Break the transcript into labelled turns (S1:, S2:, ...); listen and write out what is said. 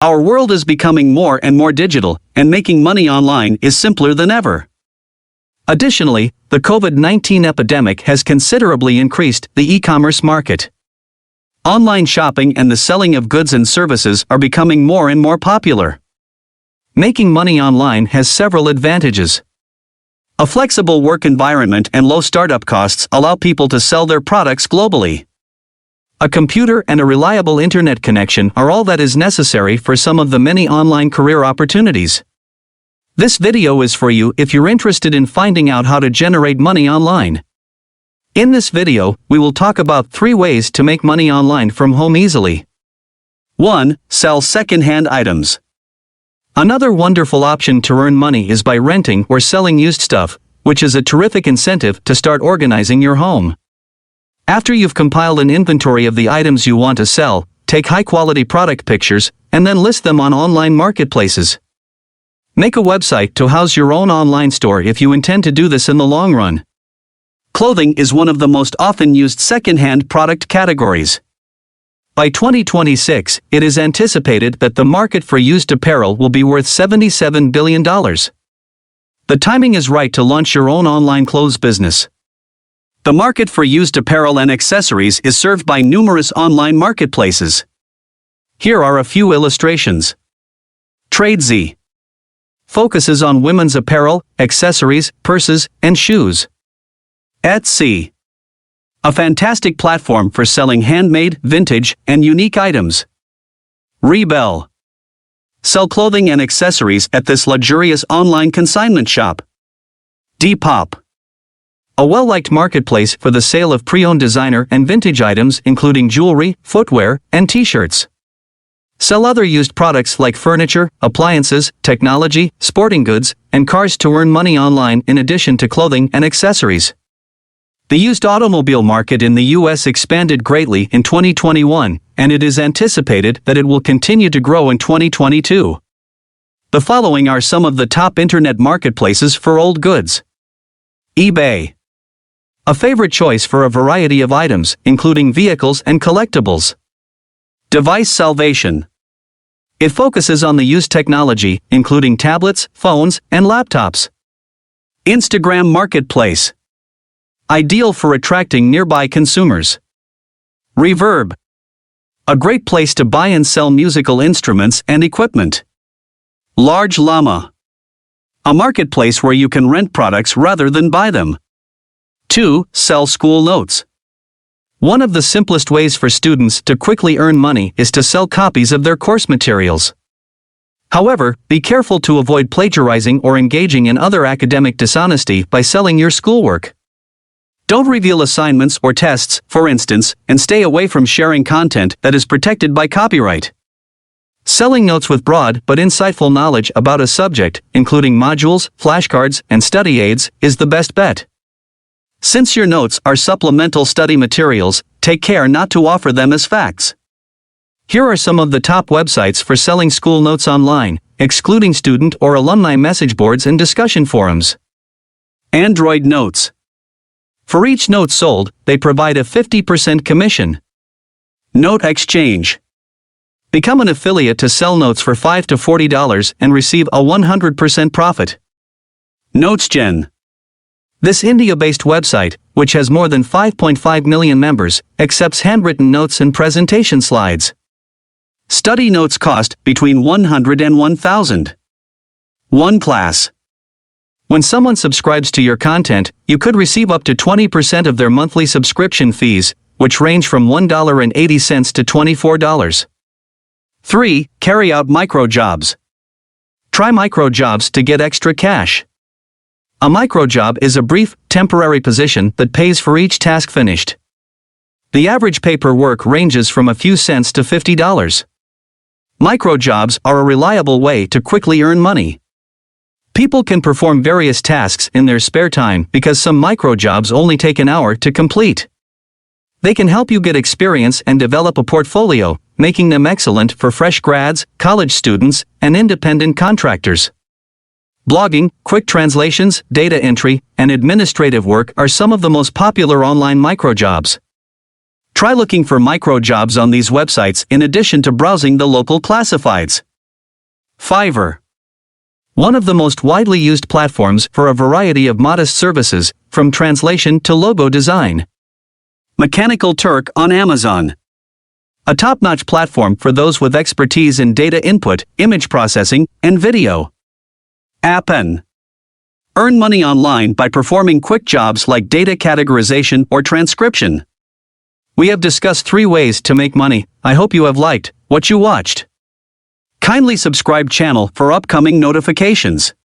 S1: Our world is becoming more and more digital, and making money online is simpler than ever. Additionally, the COVID-19 epidemic has considerably increased the e-commerce market. Online shopping and the selling of goods and services are becoming more and more popular. Making money online has several advantages. A flexible work environment and low startup costs allow people to sell their products globally. A computer and a reliable internet connection are all that is necessary for some of the many online career opportunities. This video is for you if you're interested in finding out how to generate money online. In this video, we will talk about 3 ways to make money online from home easily. 1. Sell secondhand items. Another wonderful option to earn money is by renting or selling used stuff, which is a terrific incentive to start organizing your home. After you've compiled an inventory of the items you want to sell, take high-quality product pictures, and then list them on online marketplaces. Make a website to house your own online store if you intend to do this in the long run. Clothing is one of the most often used secondhand product categories. By 2026, it is anticipated that the market for used apparel will be worth $77 billion. The timing is right to launch your own online clothes business. The market for used apparel and accessories is served by numerous online marketplaces. Here are a few illustrations. TradeZ focuses on women's apparel, accessories, purses, and shoes. Etsy, a fantastic platform for selling handmade, vintage, and unique items. Rebel, sell clothing and accessories at this luxurious online consignment shop. Depop, a well-liked marketplace for the sale of pre-owned designer and vintage items including jewelry, footwear, and t-shirts. Sell other used products like furniture, appliances, technology, sporting goods, and cars to earn money online in addition to clothing and accessories. The used automobile market in the U.S. expanded greatly in 2021, and it is anticipated that it will continue to grow in 2022. The following are some of the top internet marketplaces for old goods. eBay, a favorite choice for a variety of items, including vehicles and collectibles. Device Salvation, it focuses on the used technology, including tablets, phones, and laptops. Instagram Marketplace, ideal for attracting nearby consumers. Reverb, a great place to buy and sell musical instruments and equipment. Large Llama, a marketplace where you can rent products rather than buy them. 2. Sell school notes. One of the simplest ways for students to quickly earn money is to sell copies of their course materials. However, be careful to avoid plagiarizing or engaging in other academic dishonesty by selling your schoolwork. Don't reveal assignments or tests, for instance, and stay away from sharing content that is protected by copyright. Selling notes with broad but insightful knowledge about a subject, including modules, flashcards, and study aids, is the best bet. Since your notes are supplemental study materials, take care not to offer them as facts. Here are some of the top websites for selling school notes online, excluding student or alumni message boards and discussion forums. Android Notes. For each note sold, they provide a 50% commission. Note Exchange. Become an affiliate to sell notes for $5 to $40 and receive a 100% profit. NotesGen. This India-based website, which has more than 5.5 million members, accepts handwritten notes and presentation slides. Study notes cost between $100 and $1,000. OneClass. When someone subscribes to your content, you could receive up to 20% of their monthly subscription fees, which range from $1.80 to $24. 3. Carry out microjobs. Try microjobs to get extra cash. A microjob is a brief, temporary position that pays for each task finished. The average pay per work ranges from a few cents to $50. Microjobs are a reliable way to quickly earn money. People can perform various tasks in their spare time because some microjobs only take an hour to complete. They can help you get experience and develop a portfolio, making them excellent for fresh grads, college students, and independent contractors. Blogging, quick translations, data entry, and administrative work are some of the most popular online microjobs. Try looking for microjobs on these websites in addition to browsing the local classifieds. Fiverr. One of the most widely used platforms for a variety of modest services, from translation to logo design. Mechanical Turk on Amazon. A top-notch platform for those with expertise in data input, image processing, and video. Appen. Earn money online by performing quick jobs like data categorization or transcription. We have discussed 3 ways to make money. I hope you have liked what you watched. Kindly subscribe channel for upcoming notifications.